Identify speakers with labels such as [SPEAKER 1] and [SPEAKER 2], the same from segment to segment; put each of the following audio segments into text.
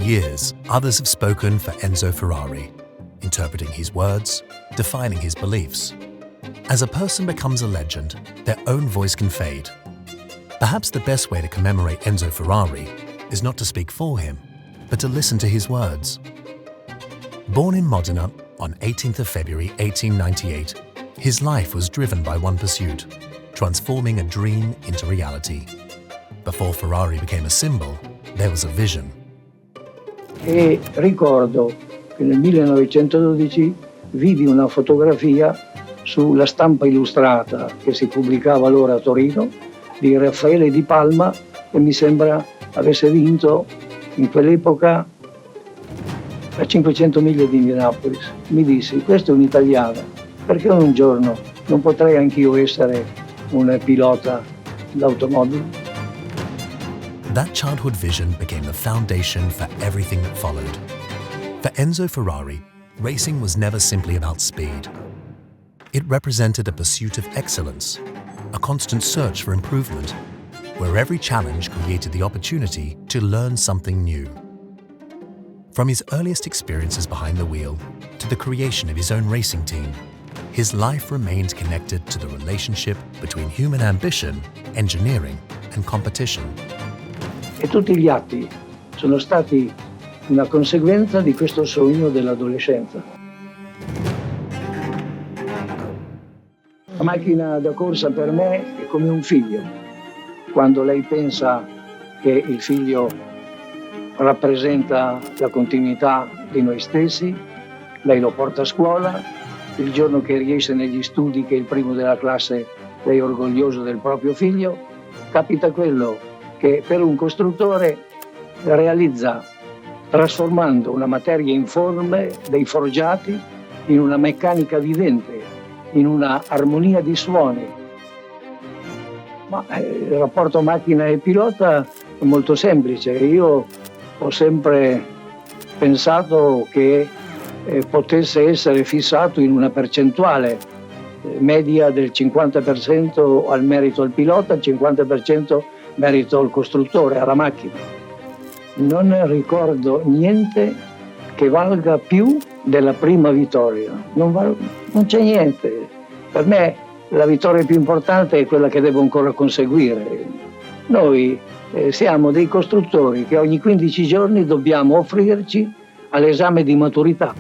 [SPEAKER 1] years, others have spoken for Enzo Ferrari, interpreting his words, defining his beliefs. As a person becomes a legend, their own voice can fade. Perhaps the best way to commemorate Enzo Ferrari is not to speak for him, but to listen to his words. Born in Modena on 18th of February 1898, his life was driven by one pursuit, transforming a dream into reality. Before Ferrari became a symbol, there was a vision.
[SPEAKER 2] E ricordo che nel 1912 vidi una fotografia sulla Stampa Illustrata che si pubblicava allora a Torino di Raffaele Di Palma, che mi sembra avesse vinto in quell'epoca a 500 miglia di Indianapolis. Mi dissi: questo è un italiano, perché un giorno non potrei anch'io essere un pilota d'automobile?
[SPEAKER 1] That childhood vision became the foundation for everything that followed. For Enzo Ferrari, racing was never simply about speed. It represented a pursuit of excellence, a constant search for improvement, where every challenge created the opportunity to learn something new. From his earliest experiences behind the wheel to the creation of his own racing team, his life remained connected to the relationship between human ambition, engineering, and competition.
[SPEAKER 2] E tutti gli atti sono stati una conseguenza di questo sogno dell'adolescenza. La macchina da corsa per me è come un figlio. Quando lei pensa che il figlio rappresenta la continuità di noi stessi, lei lo porta a scuola, il giorno che riesce negli studi, che è il primo della classe, lei è orgoglioso del proprio figlio. Capita quello che per un costruttore realizza, trasformando una materia informe dei forgiati in una meccanica vivente, in una armonia di suoni. Ma il rapporto macchina e pilota è molto semplice. Io ho sempre pensato che potesse essere fissato in una percentuale media del 50% al merito al pilota, il 50% merito al costruttore, alla macchina. Non ricordo niente che valga più della prima vittoria. Non c'è niente. Per me la vittoria più importante è quella che devo ancora conseguire. Noi siamo dei costruttori che ogni 15 giorni dobbiamo offrirci all'esame di maturità.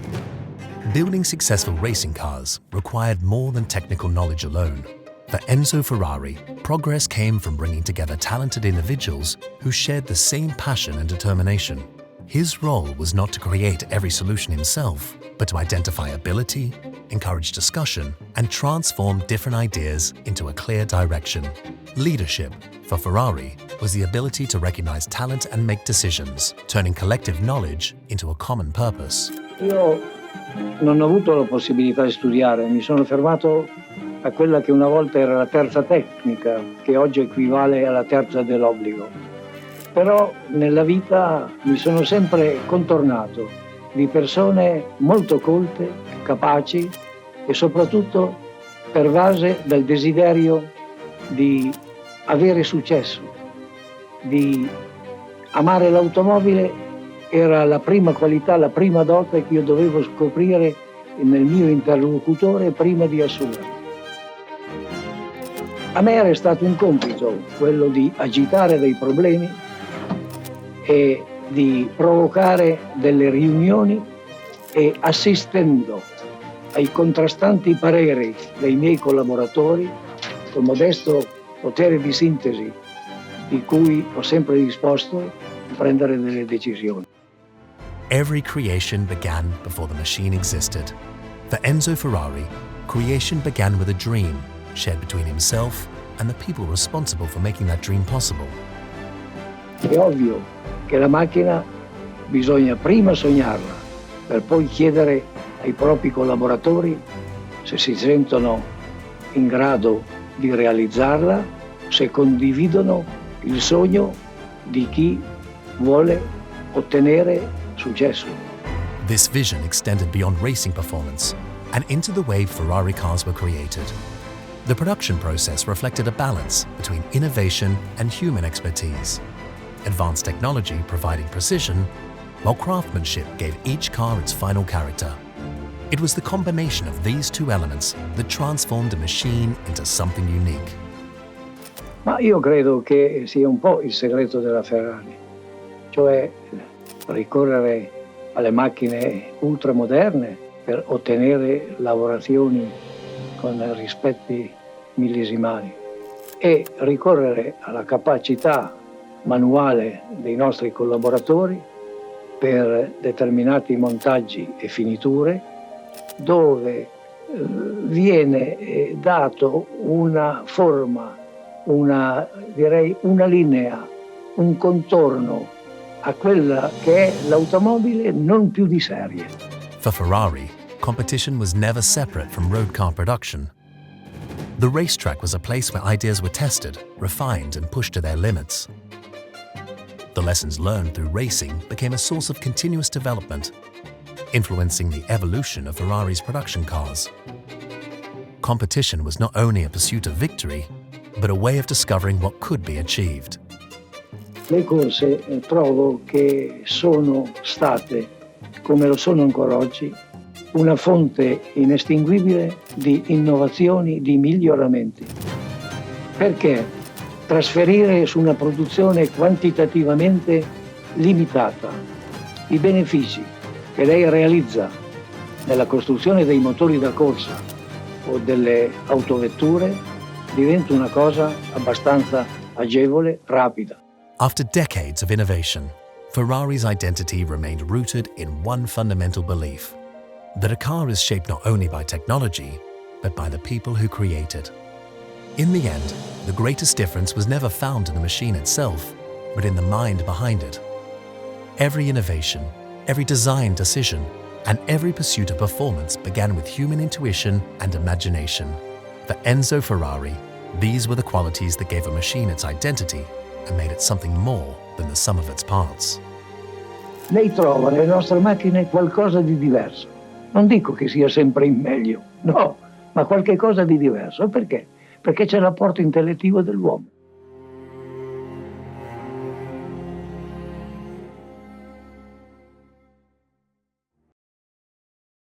[SPEAKER 1] Building successful racing cars required more than technical knowledge alone. For Enzo Ferrari, progress came from bringing together talented individuals who shared the same passion and determination. His role was not to create every solution himself, but to identify ability, encourage discussion, and transform different ideas into a clear direction. Leadership, for Ferrari, was the ability to recognize talent and make decisions, turning collective knowledge into a common purpose.
[SPEAKER 2] Io non ho avuto la possibilità di studiare, mi sono fermato a quella che una volta era la terza tecnica, che oggi equivale alla terza dell'obbligo. Però nella vita mi sono sempre contornato di persone molto colte, capaci e soprattutto pervase dal desiderio di avere successo, di amare l'automobile. Era la prima qualità, la prima dote che io dovevo scoprire nel mio interlocutore prima di assumere. A me era stato un compito quello di agitare dei problemi e di provocare delle riunioni e, assistendo ai contrastanti pareri dei miei collaboratori, con modesto potere di sintesi di cui ho sempre disposto a prendere delle decisioni.
[SPEAKER 1] Every creation began before the machine existed. For Enzo Ferrari, creation began with a dream shared between himself and the people responsible for making that dream possible.
[SPEAKER 2] È ovvio che la macchina bisogna prima sognarla, per poi chiedere ai propri collaboratori se si sentono in grado di realizzarla, se condividono il sogno di chi vuole ottenere successo.
[SPEAKER 1] This vision extended beyond racing performance and into the way Ferrari cars were created. The production process reflected a balance between innovation and human expertise, advanced technology providing precision, while craftsmanship gave each car its final character. It was the combination of these two elements that transformed a machine into something unique.
[SPEAKER 2] Ma io credo che sia un po' il segreto della Ferrari, cioè ricorrere alle macchine ultramoderne per ottenere lavorazioni con rispetti millesimali e ricorrere alla capacità manuale dei nostri collaboratori per determinati montaggi e finiture dove viene dato una forma, una linea, un contorno a quella che è l'automobile non più di serie.
[SPEAKER 1] For Ferrari, competition was never separate from road car production. The racetrack was a place where ideas were tested, refined, and pushed to their limits. The lessons learned through racing became a source of continuous development, influencing the evolution of Ferrari's production cars. Competition was not only a pursuit of victory, but a way of discovering what could be achieved.
[SPEAKER 2] Le corse trovo che sono state, come lo sono ancora oggi, una fonte inestinguibile di innovazioni, di miglioramenti. Perché trasferire su una produzione quantitativamente limitata i benefici che lei realizza nella costruzione dei motori da corsa o delle autovetture diventa una cosa abbastanza agevole, rapida.
[SPEAKER 1] After decades of innovation, Ferrari's identity remained rooted in one fundamental belief: that a car is shaped not only by technology, but by the people who create it. In the end, the greatest difference was never found in the machine itself, but in the mind behind it. Every innovation, every design decision, and every pursuit of performance began with human intuition and imagination. For Enzo Ferrari, these were the qualities that gave a machine its identity and made it something more than the sum of its parts.
[SPEAKER 2] Lei trova nelle nostre macchine qualcosa di diverso. Non dico che sia sempre in meglio, no, ma qualche cosa di diverso. Perché? Perché c'è l'apporto intellettivo dell'uomo.